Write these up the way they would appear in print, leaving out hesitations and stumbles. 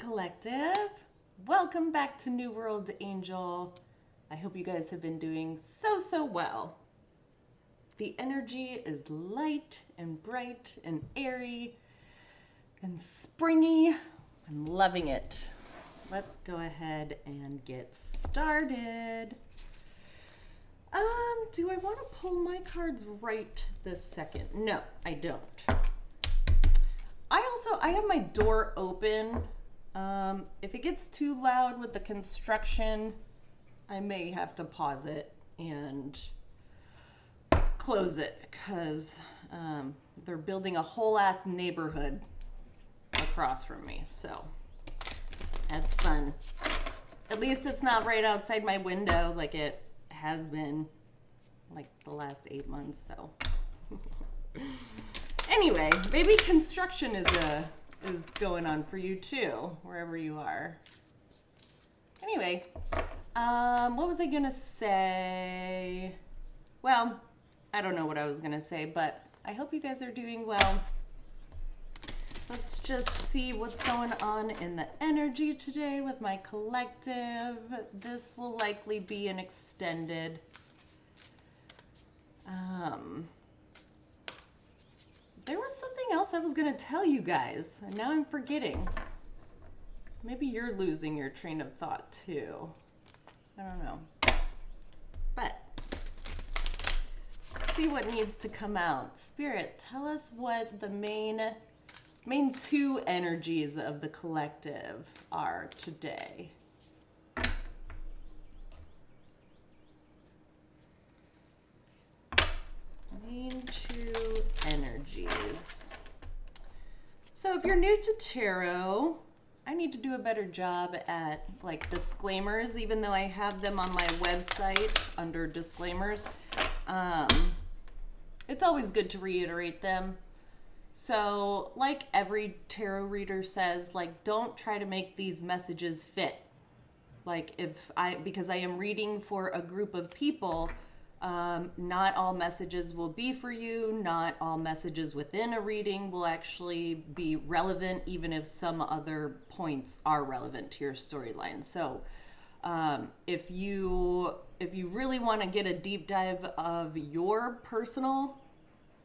Collective. Welcome back to New World Angel. I hope you guys have been doing so well. The energy is light and bright and airy and springy. I'm loving it. Let's go ahead and get started. Do I want to pull my cards right this second? No, I don't. I have my door open. If it gets too loud with the construction, I may have to pause it and close it because they're building a whole ass neighborhood across from me. So that's fun. At least it's not right outside my window like it has been like the last 8 months. So anyway, maybe construction is going on for you too, wherever you are. Anyway, what was I gonna say? Well, I don't know what I was gonna say, but I hope you guys are doing well. Let's just see what's going on in the energy today with my collective. This will likely be an extended. There was something else I was going to tell you guys, and now I'm forgetting. Maybe you're losing your train of thought too. I don't know. But let's see what needs to come out. Spirit, tell us what the main two energies of the collective are today. Main two energies. So if you're new to tarot, I need to do a better job at like disclaimers, even though I have them on my website under disclaimers. It's always good to reiterate them. So like every tarot reader says, like, don't try to make these messages fit. Like because I am reading for a group of people, not all messages will be for you. Not all messages within a reading will actually be relevant, even if some other points are relevant to your storyline. So if you really want to get a deep dive of your personal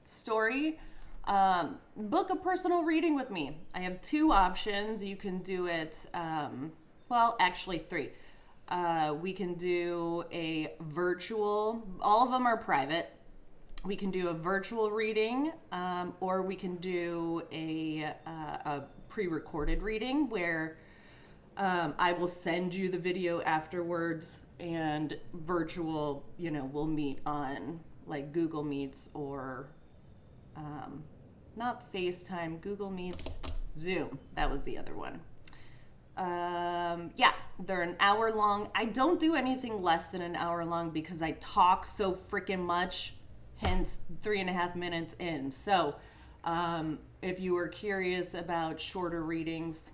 story, book a personal reading with me. I have 2 options. You can do it, well, actually 3. We can do a virtual, all of them are private. We can do a virtual reading, or we can do a pre-recorded reading where I will send you the video afterwards, and virtual, we'll meet on like Google Meets or not FaceTime, Google Meets, Zoom. That was the other one. Yeah, they're an hour long. I don't do anything less than an hour long because I talk so freaking much, hence 3.5 minutes in. So, if you were curious about shorter readings,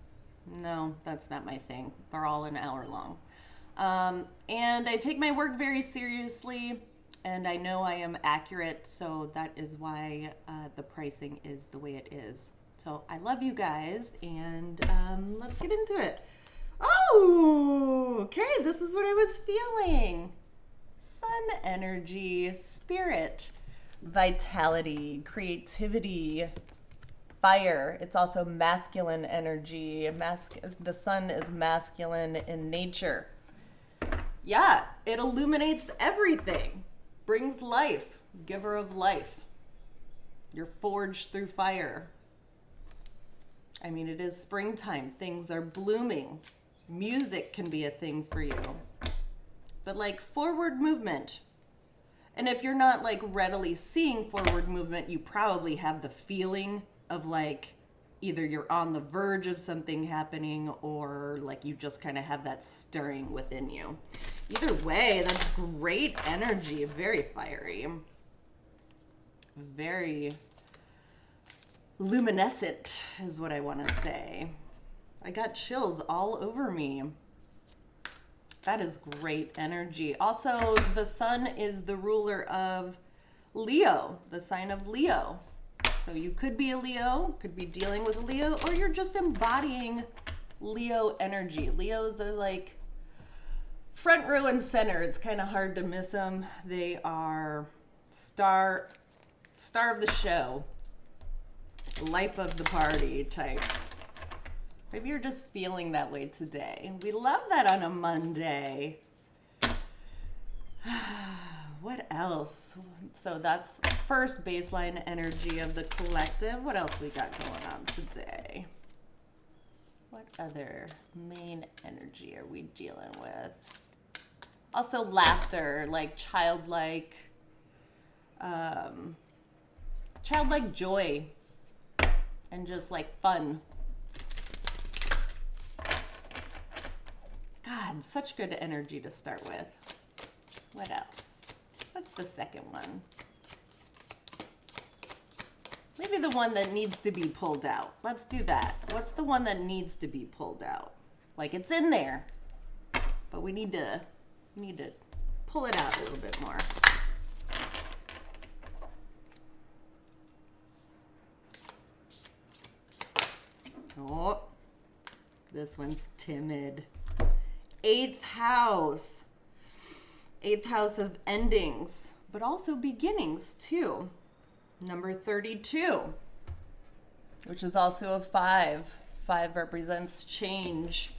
no, that's not my thing. They're all an hour long. And I take my work very seriously, and I know I am accurate, so that is why the pricing is the way it is. So I love you guys, and let's get into it. Oh, okay, this is what I was feeling. Sun energy, spirit, vitality, creativity, fire. It's also masculine energy. The sun is masculine in nature. Yeah, it illuminates everything, brings life, giver of life. You're forged through fire. I mean, it is springtime. Things are blooming. Music can be a thing for you. But like forward movement. And if you're not like readily seeing forward movement, you probably have the feeling of like either you're on the verge of something happening or like you just kind of have that stirring within you. Either way, that's great energy. Very fiery. Very luminescent is what I want to say. I got chills all over me. That is great energy. Also, the sun is the ruler of Leo, the sign of Leo. So you could be a Leo, could be dealing with a Leo, or you're just embodying Leo energy. Leos are like front row and center. It's kind of hard to miss them. They are star of the show, life of the party type. Maybe you're just feeling that way today. We love that on a Monday. What else? So that's first baseline energy of the collective. What else we got going on today? What other main energy are we dealing with? Also laughter, like childlike joy and just like fun. God, such good energy to start with. What else? What's the second one? Maybe the one that needs to be pulled out. Let's do that. What's the one that needs to be pulled out? Like it's in there, but we need to pull it out a little bit more. Oh, this one's timid. Eighth house. Eighth house of endings, but also beginnings too. Number 32, which is also a 5. 5 represents change.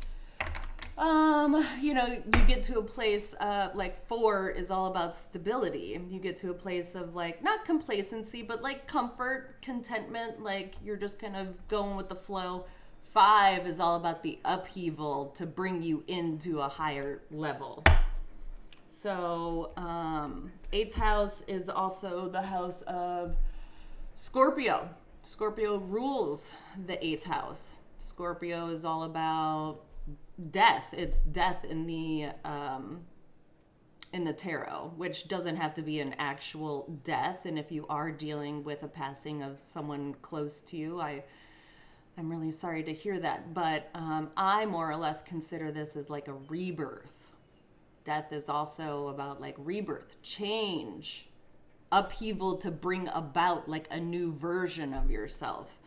You get to a place, like 4 is all about stability. You get to a place of like, not complacency, but like comfort, contentment, like you're just kind of going with the flow. 5 is all about the upheaval to bring you into a higher level. So, 8th house is also the house of Scorpio. Scorpio rules the 8th house. Scorpio is all about death. It's death in the tarot, which doesn't have to be an actual death. And if you are dealing with a passing of someone close to you, I'm really sorry to hear that. But I more or less consider this as like a rebirth. Death is also about like rebirth, change, upheaval to bring about like a new version of yourself.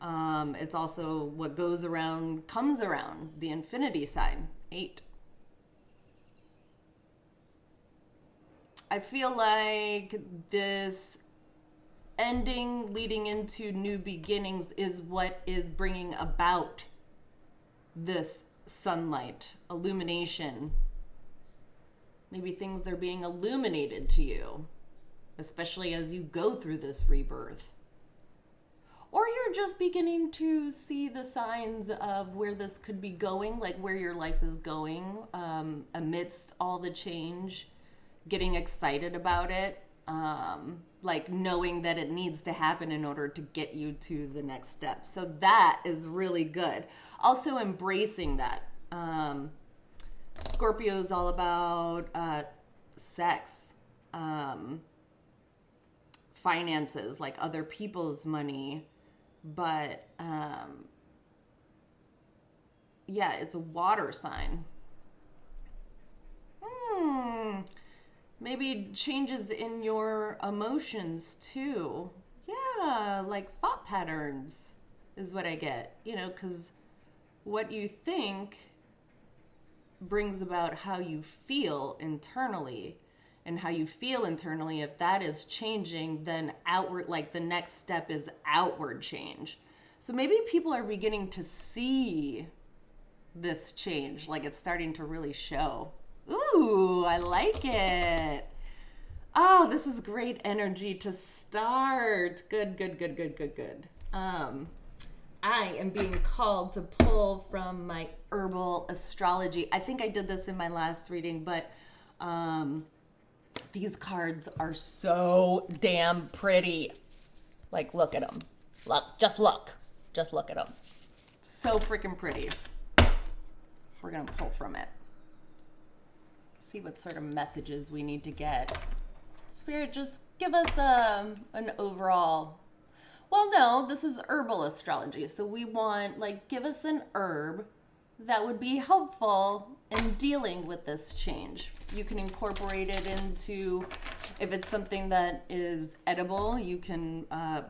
It's also what goes around comes around, the infinity side, 8. I feel like this ending leading into new beginnings is what is bringing about this sunlight, illumination. Maybe things are being illuminated to you, especially as you go through this rebirth. Or you're just beginning to see the signs of where this could be going, like where your life is going, amidst all the change, getting excited about it, like knowing that it needs to happen in order to get you to the next step. So that is really good. Also embracing that. Scorpio is all about sex, finances, like other people's money. But yeah, it's a water sign. Maybe changes in your emotions too. Yeah, like thought patterns is what I get, because what you think brings about how you feel internally, and how you feel internally, if that is changing, then outward, like the next step is outward change. So maybe people are beginning to see this change, like it's starting to really show. Ooh, I like it. Oh, this is great energy to start. Good. I am being called to pull from my herbal astrology. I think I did this in my last reading, but these cards are so damn pretty. Like, look at them. Just look at them. So freaking pretty. We're gonna pull from it. See what sort of messages we need to get. Spirit, just give us an overall. Well, no, this is herbal astrology, so we want, like, give us an herb that would be helpful in dealing with this change. You can incorporate it into, if it's something that is edible, you can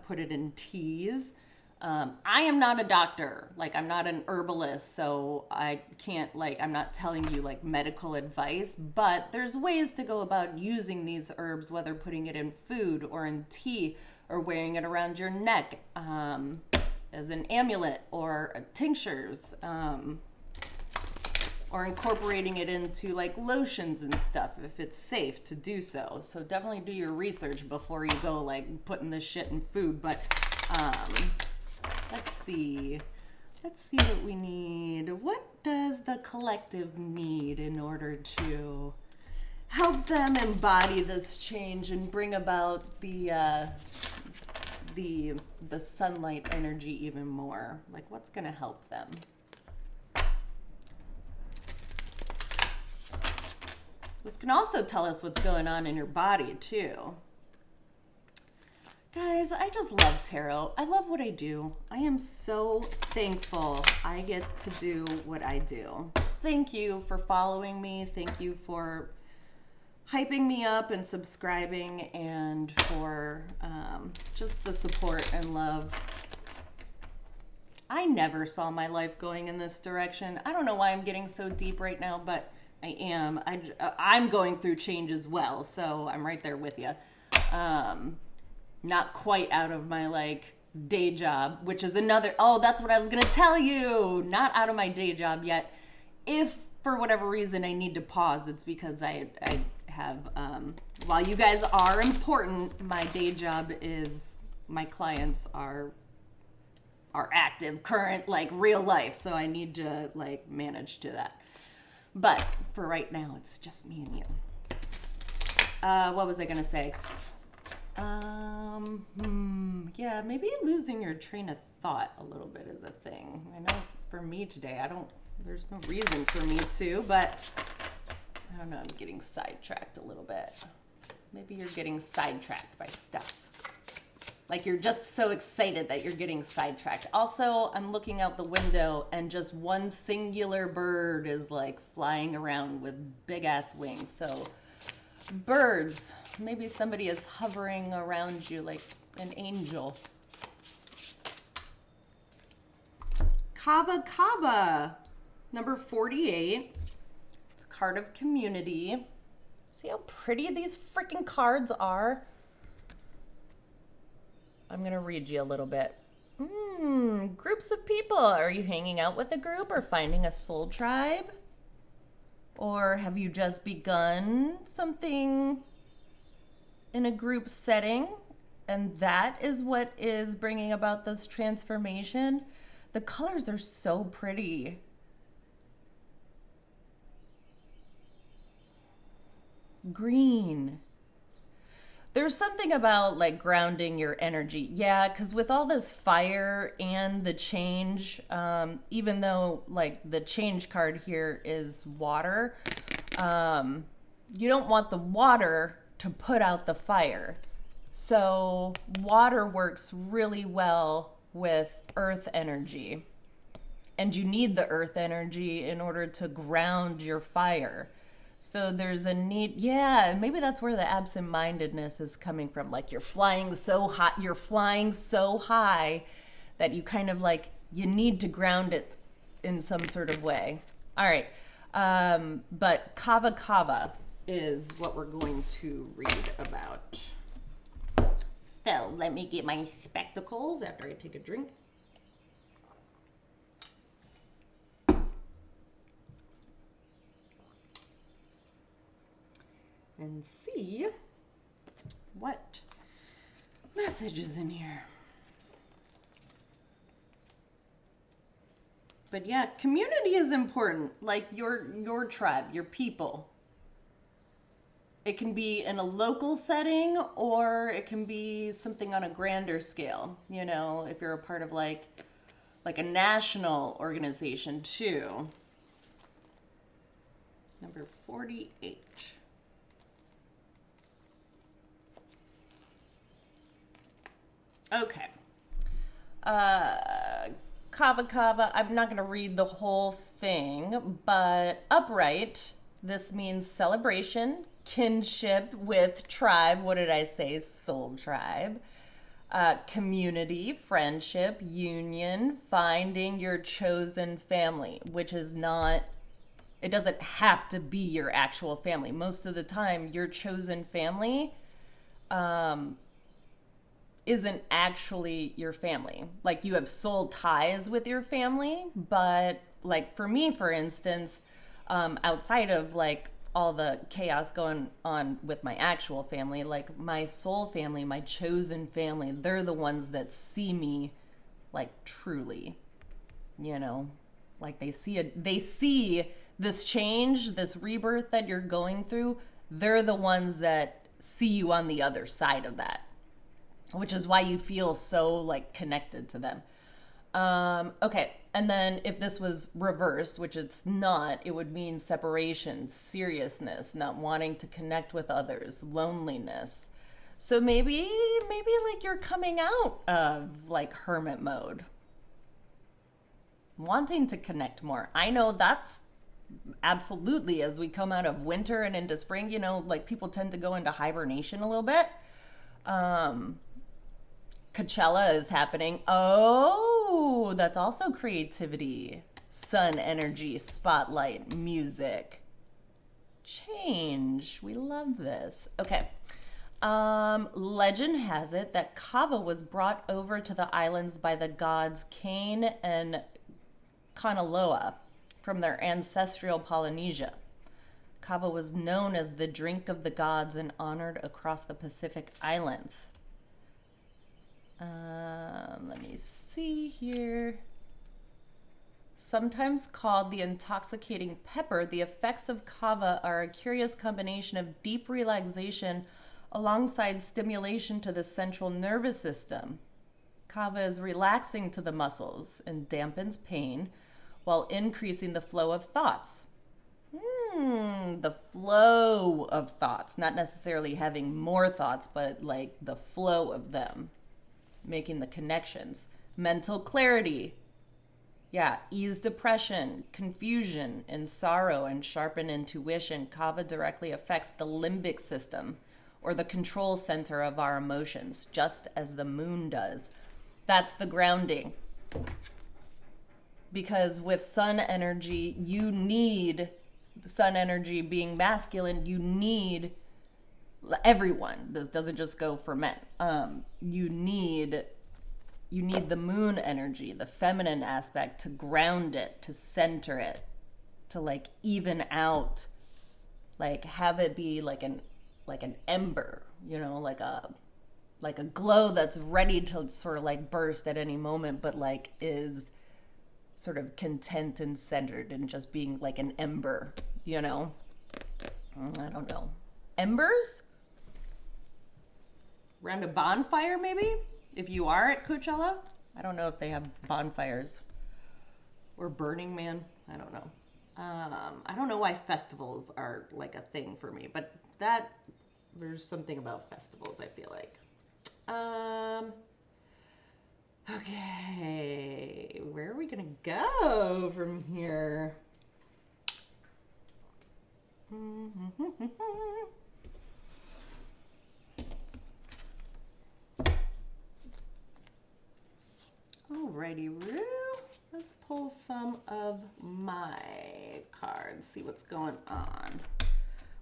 put it in teas. I am not a doctor. Like, I'm not an herbalist, so I can't, like, I'm not telling you, like, medical advice, but there's ways to go about using these herbs, whether putting it in food or in tea or wearing it around your neck as an amulet or tinctures. Or incorporating it into like lotions and stuff if it's safe to do so. So definitely do your research before you go like putting this shit in food. But let's see what we need. What does the collective need in order to help them embody this change and bring about the sunlight energy even more? Like, what's gonna help them? This can also tell us what's going on in your body, too. Guys, I just love tarot. I love what I do. I am so thankful I get to do what I do. Thank you for following me. Thank you for hyping me up and subscribing and for just the support and love. I never saw my life going in this direction. I don't know why I'm getting so deep right now, but I am. I'm going through change as well, so I'm right there with you. Not quite out of my like day job, which is another. Oh, that's what I was gonna tell you. Not out of my day job yet. If for whatever reason I need to pause, it's because I have. While you guys are important, my day job is my clients are active, current, like real life. So I need to like manage to that. But for right now, it's just me and you. What was I going to say? Yeah, maybe losing your train of thought a little bit is a thing. I know for me today, there's no reason for me to, but I don't know, I'm getting sidetracked a little bit. Maybe you're getting sidetracked by stuff. Like you're just so excited that you're getting sidetracked. Also, I'm looking out the window and just one singular bird is like flying around with big ass wings. So birds, maybe somebody is hovering around you like an angel. Kava Kava, number 48. It's a card of community. See how pretty these freaking cards are? I'm going to read you a little bit. Groups of people. Are you hanging out with a group or finding a soul tribe? Or have you just begun something in a group setting? And that is what is bringing about this transformation. The colors are so pretty. Green. There's something about like grounding your energy. Yeah, because with all this fire and the change, even though like the change card here is water, you don't want the water to put out the fire. So water works really well with earth energy. And you need the earth energy in order to ground your fire. So there's a need, yeah, maybe that's where the absent-mindedness is coming from. Like you're flying so high that you kind of like, you need to ground it in some sort of way. All right, but Kava Kava is what we're going to read about. So let me get my spectacles after I take a drink. And see what message is in here. But yeah, community is important. Like your tribe, your people. It can be in a local setting or it can be something on a grander scale. You know, if you're a part of like a national organization too. Number 48. Okay. Kava Kava, I'm not going to read the whole thing, but upright, this means celebration, kinship with tribe. What did I say? Soul tribe. Community, friendship, union, finding your chosen family, which is not, it doesn't have to be your actual family. Most of the time, your chosen family isn't actually your family. Like, you have soul ties with your family, but like for me, for instance, outside of like all the chaos going on with my actual family, like my soul family, my chosen family, they're the ones that see me like truly, you know, like they see this change, this rebirth that you're going through. They're the ones that see you on the other side of that, which is why you feel so like connected to them. Okay, and then if this was reversed, which it's not, it would mean separation, seriousness, not wanting to connect with others, loneliness. So maybe like you're coming out of like hermit mode, wanting to connect more. I know that's absolutely, as we come out of winter and into spring, you know, like people tend to go into hibernation a little bit. Coachella is happening. Oh, that's also creativity. Sun energy, spotlight, music. Change. We love this. Okay. Legend has it that kava was brought over to the islands by the gods Cain and Kanaloa from their ancestral Polynesia. Kava was known as the drink of the gods and honored across the Pacific Islands. Let me see here. Sometimes called the intoxicating pepper, the effects of kava are a curious combination of deep relaxation alongside stimulation to the central nervous system. Kava is relaxing to the muscles and dampens pain while increasing the flow of thoughts. The flow of thoughts, not necessarily having more thoughts, but like the flow of them, making the connections. Mental clarity. Yeah, ease depression, confusion, and sorrow, and sharpen intuition. Kava directly affects the limbic system, or the control center of our emotions, just as the moon does. That's the grounding. Because with sun energy, you need, sun energy being masculine, you need everyone. This doesn't just go for men. You need the moon energy, the feminine aspect, to ground it, to center it, to like even out, like have it be like an ember, you know, like a glow that's ready to sort of like burst at any moment, but like is sort of content and centered and just being like an ember, you know? I don't know. Embers? Around a bonfire, maybe? If you are at Coachella? I don't know if they have bonfires. Or Burning Man. I don't know. I don't know why festivals are like a thing for me, but there's something about festivals, I feel like. Okay, where are we gonna go from here? Alrighty, Roo. Let's pull some of my cards, see what's going on.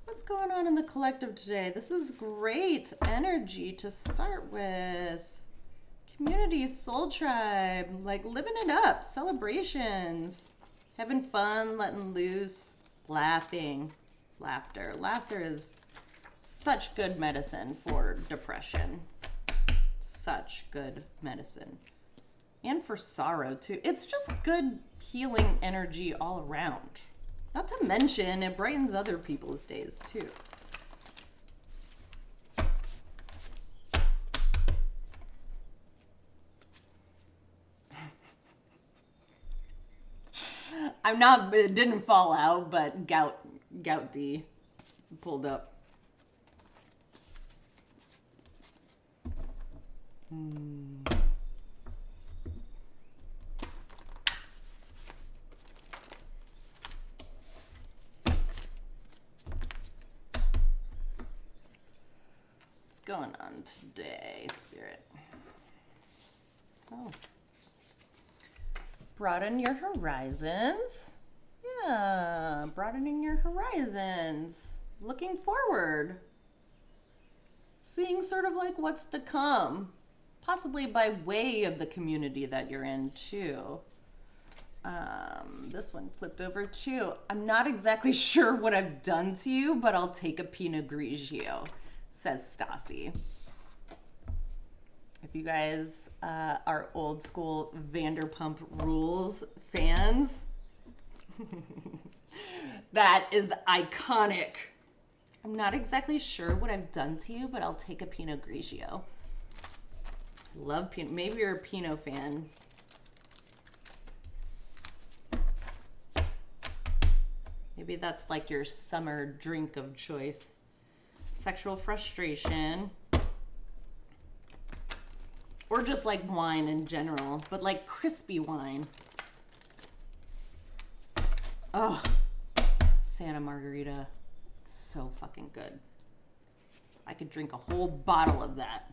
What's going on in the collective today? This is great energy to start with. Community, soul tribe, like living it up, celebrations, having fun, letting loose, laughing, laughter. Laughter is such good medicine for depression. Such good medicine. And for sorrow too. It's just good healing energy all around. Not to mention, it brightens other people's days too. It didn't fall out, but Gout D pulled up. What's going on today, Spirit? Oh. Broaden your horizons. Yeah, broadening your horizons. Looking forward. Seeing sort of like what's to come. Possibly by way of the community that you're in too. This one flipped over too. I'm not exactly sure what I've done to you, but I'll take a Pinot Grigio, says Stassi. If you guys are old school Vanderpump Rules fans, that is iconic. I'm not exactly sure what I've done to you, but I'll take a Pinot Grigio. Love Pinot. Maybe you're a Pinot fan. Maybe that's like your summer drink of choice. Sexual frustration. Or just like wine in general, but like crispy wine. Oh, Santa Margarita. So fucking good. I could drink a whole bottle of that.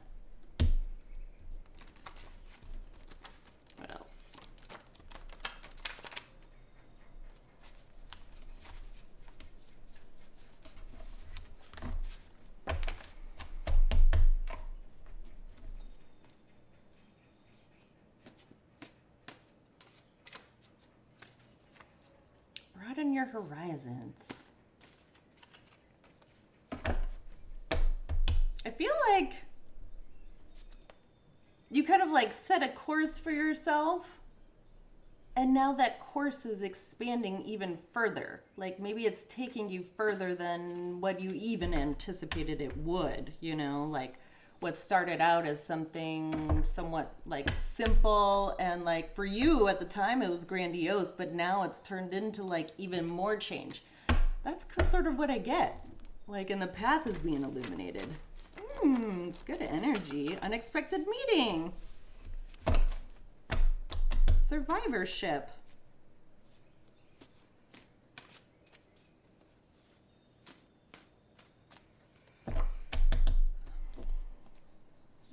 What else? Broaden your horizons. I feel like you kind of like set a course for yourself, and now that course is expanding even further. Like maybe it's taking you further than what you even anticipated it would, you know, like what started out as something somewhat like simple and like for you at the time it was grandiose, but now it's turned into like even more change. That's sort of what I get. Like, and the path is being illuminated. It's good energy. Unexpected meeting. Survivorship.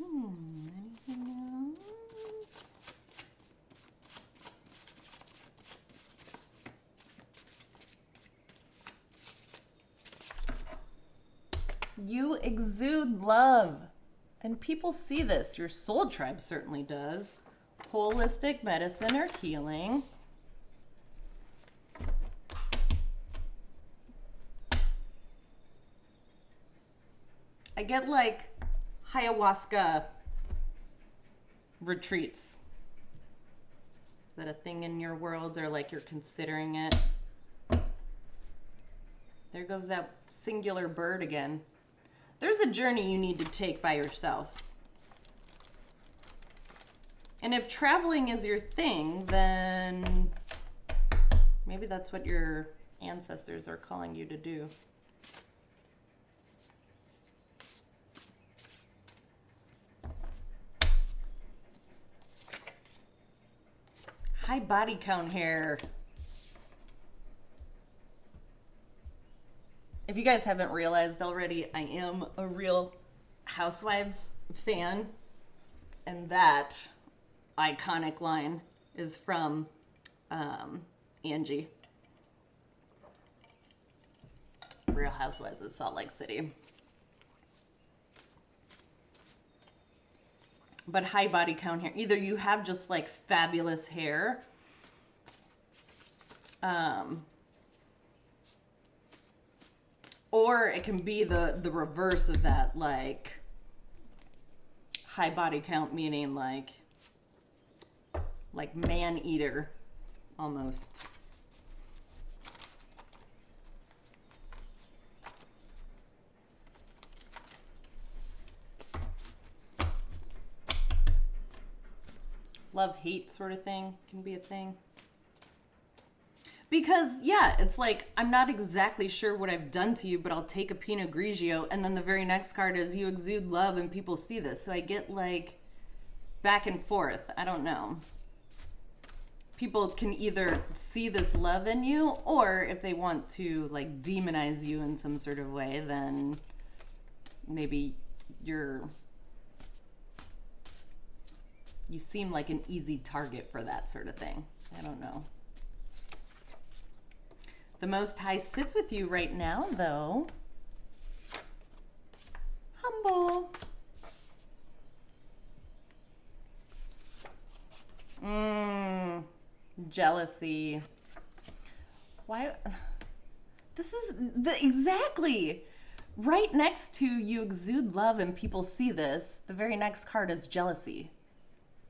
Anything else? You exude love. And people see this. Your soul tribe certainly does. Holistic medicine or healing. I get like ayahuasca retreats. Is that a thing in your world, or like you're considering it? There goes that singular bird again. There's a journey you need to take by yourself. And if traveling is your thing, then maybe that's what your ancestors are calling you to do. High body count here. If you guys haven't realized already, I am a Real Housewives fan. And that iconic line is from Angie. Real Housewives of Salt Lake City. But high body count hair. Either you have just like fabulous hair, or it can be the reverse of that, like high body count meaning like man eater almost. Love hate sort of thing can be a thing. Because yeah, it's like I'm not exactly sure what I've done to you, but I'll take a Pinot Grigio, and then the very next card is you exude love and people see this. So I get like back and forth. I don't know. People can either see this love in you, or if they want to like demonize you in some sort of way, then maybe you're You seem like an easy target for that sort of thing. I don't know. The Most High sits with you right now, though. Humble. Jealousy. Why? This is exactly right next to you exude love and people see this. The very next card is jealousy.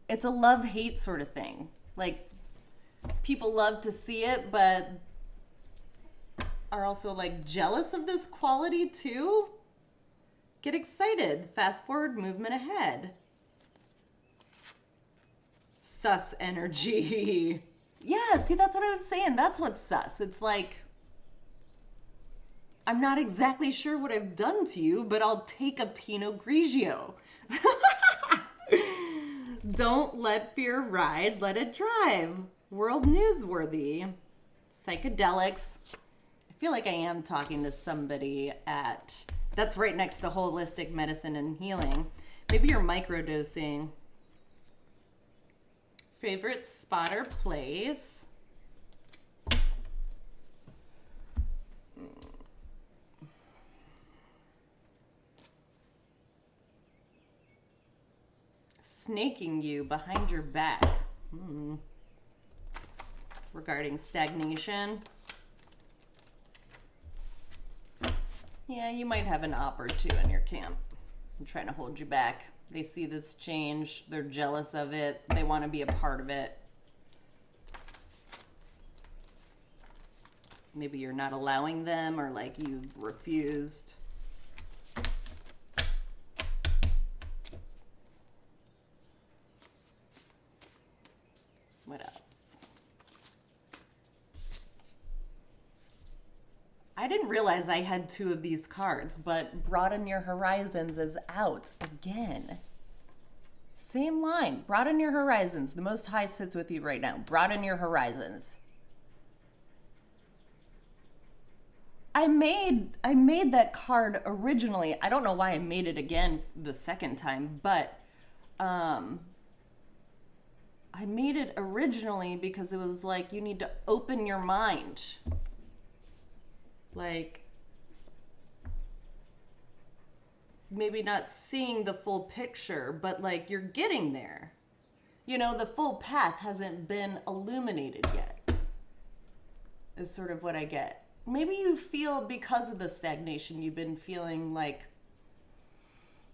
It's a love-hate sort of thing. Like, people love to see it, but are also like jealous of this quality too. Get excited. Fast forward, movement ahead. Sus energy. Yeah, see, that's what I was saying. That's what's sus. It's like, I'm not exactly sure what I've done to you, but I'll take a Pinot Grigio. Don't let fear ride, let it drive. World newsworthy. Psychedelics. I feel like I am talking to somebody that's right next to holistic medicine and healing. Maybe you're microdosing. Favorite spot or place? Snaking you behind your back. Regarding stagnation. Yeah, you might have an op or two in your camp. I'm trying to hold you back. They see this change. They're jealous of it. They want to be a part of it. Maybe you're not allowing them, or like you've refused. What else? I didn't realize I had two of these cards, but Broaden Your Horizons is out again. Same line. Broaden your horizons. The Most High sits with you right now. Broaden your horizons. I made that card originally. I don't know why I made it again the second time, but I made it originally because it was like, you need to open your mind. Like, maybe not seeing the full picture, but like you're getting there. You know, the full path hasn't been illuminated yet, is sort of what I get. Maybe you feel, because of the stagnation, you've been feeling like,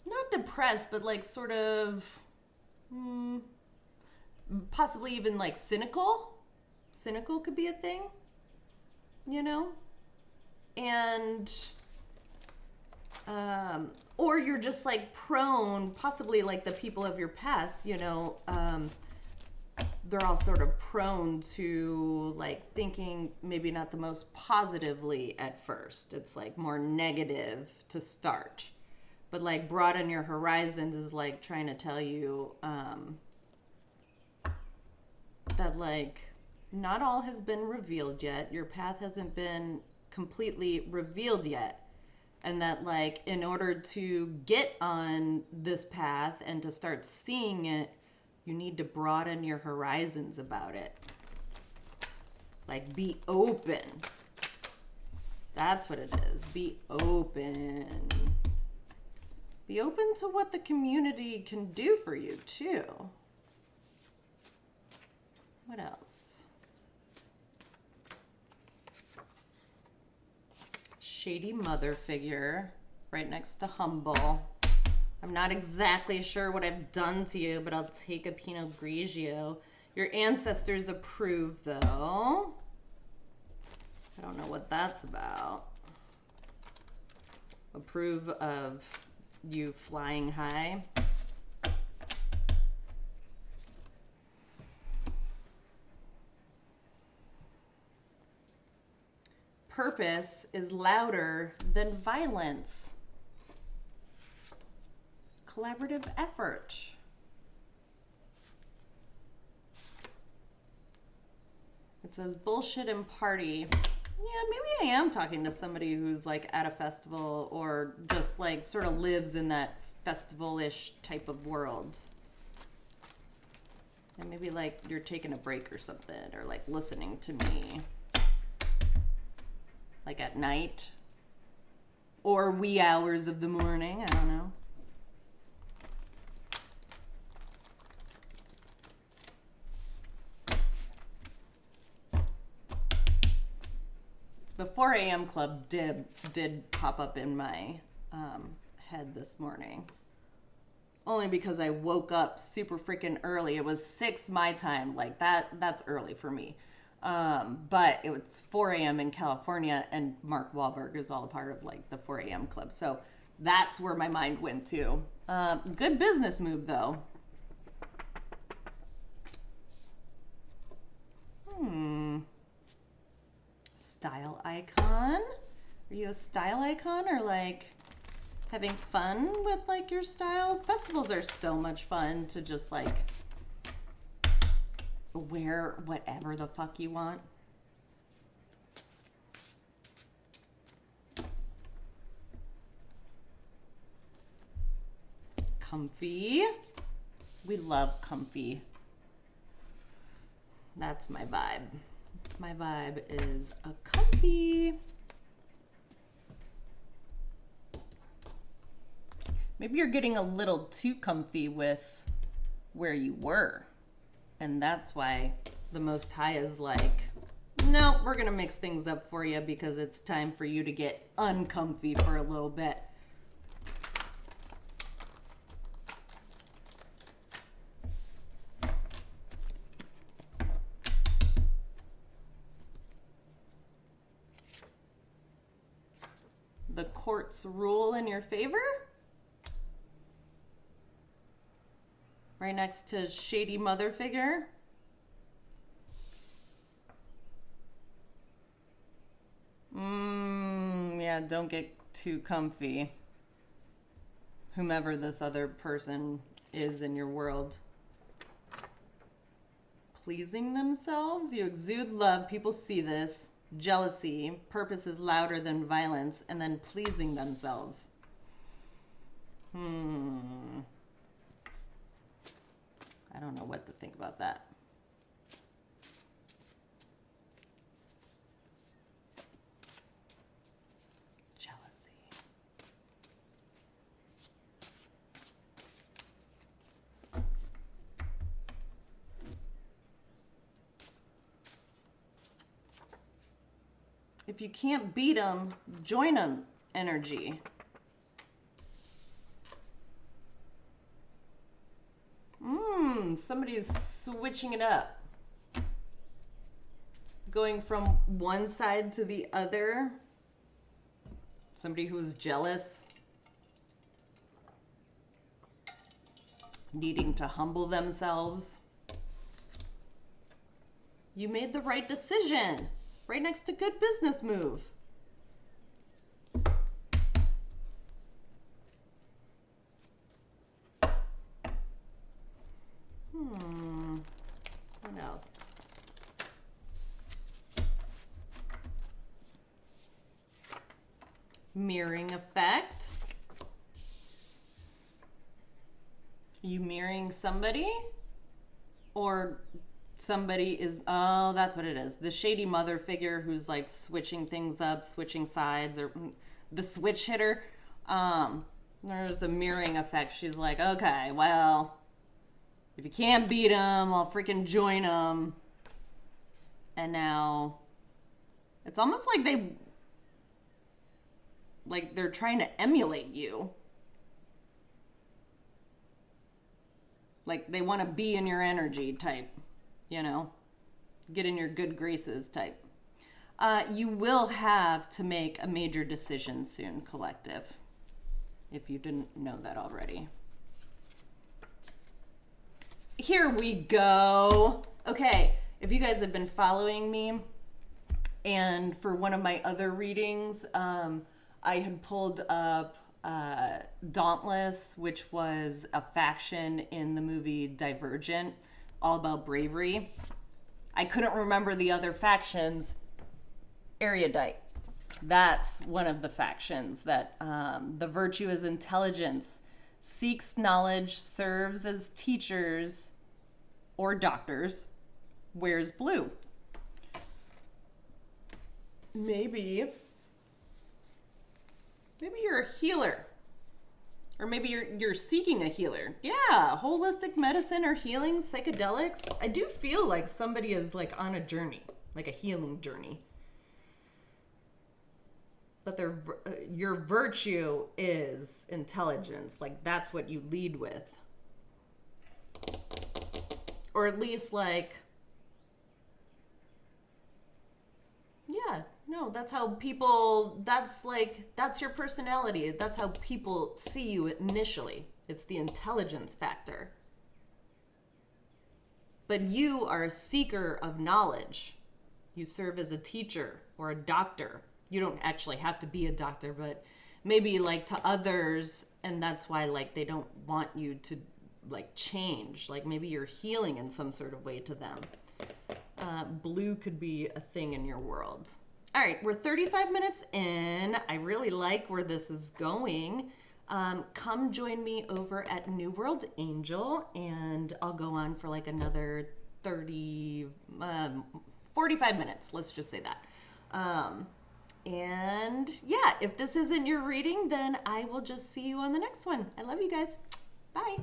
not depressed, but like sort of, possibly even like cynical. Cynical could be a thing, you know? And, or you're just like prone, possibly like the people of your past, you know, they're all sort of prone to like thinking maybe not the most positively at first. It's like more negative to start. But like Broaden Your Horizons is like trying to tell you that like not all has been revealed yet. Your path hasn't been completely revealed yet. And that like in order to get on this path and to start seeing it, you need to broaden your horizons about it. Like, be open. That's what it is. Be open. Be open to what the community can do for you, too. What else? Shady mother figure right next to humble. I'm not exactly sure what I've done to you, but I'll take a Pinot Grigio. Your ancestors approve, though. I don't know what that's about. Approve of you flying high. Purpose is louder than violence. Collaborative effort. It says bullshit and party. Yeah, maybe I am talking to somebody who's like at a festival or just like sort of lives in that festival-ish type of world. And maybe like you're taking a break or something, or like listening to me like at night or wee hours of the morning. I don't know. The 4 a.m. club did pop up in my head this morning. Only because I woke up super freaking early. It was 6 my time. Like that's early for me. But it was 4 a.m. in California, and Mark Wahlberg is all a part of like the 4 a.m. club. So that's where my mind went to. Good business move though. Style icon? Are you a style icon, or like having fun with like your style? Festivals are so much fun to just like wear whatever the fuck you want. Comfy. We love comfy. That's my vibe. My vibe is a comfy. Maybe you're getting a little too comfy with where you were. And that's why the Most High is like, no, we're going to mix things up for you because it's time for you to get uncomfy for a little bit. The courts rule in your favor? Right next to shady mother figure. Yeah, don't get too comfy. Whomever this other person is in your world. Pleasing themselves? You exude love. People see this. Jealousy. Purpose is louder than violence. And then pleasing themselves. I don't know what to think about that. Jealousy. If you can't beat them, join them energy. Somebody's switching it up. Going from one side to the other. Somebody who's jealous. Needing to humble themselves. You made the right decision. Right next to good business move. What else? Mirroring effect. You mirroring somebody? Or somebody is, oh, that's what it is. The shady mother figure who's like switching things up, switching sides, or the switch hitter. There's a mirroring effect. She's like, okay, well, if you can't beat them, I'll freaking join them. And now it's almost like they're trying to emulate you. Like they want to be in your energy type, you know, get in your good graces type. You will have to make a major decision soon, collective, if you didn't know that already. Here we go. Okay, if you guys have been following me, and for one of my other readings, I had pulled up Dauntless, which was a faction in the movie Divergent, all about bravery. I couldn't remember the other factions. Erudite. That's one of the factions that the virtue is intelligence, seeks knowledge, serves as teachers, or doctors wears blue? Maybe you're a healer. Or maybe you're seeking a healer. Yeah, holistic medicine or healing, psychedelics. I do feel like somebody is like on a journey, like a healing journey. But your virtue is intelligence. Like that's what you lead with. Or at least like, yeah, no, that's how people, that's your personality. That's how people see you initially. It's the intelligence factor. But you are a seeker of knowledge. You serve as a teacher or a doctor. You don't actually have to be a doctor, but maybe like to others, and that's why like they don't want you to like change. Like maybe you're healing in some sort of way to them. Blue could be a thing in your world. All right, we're 35 minutes in. I really like where this is going. Come join me over at New World Angel, and I'll go on for like another 45 minutes. Let's just say that. And yeah, if this isn't your reading, then I will just see you on the next one. I love you guys. Bye.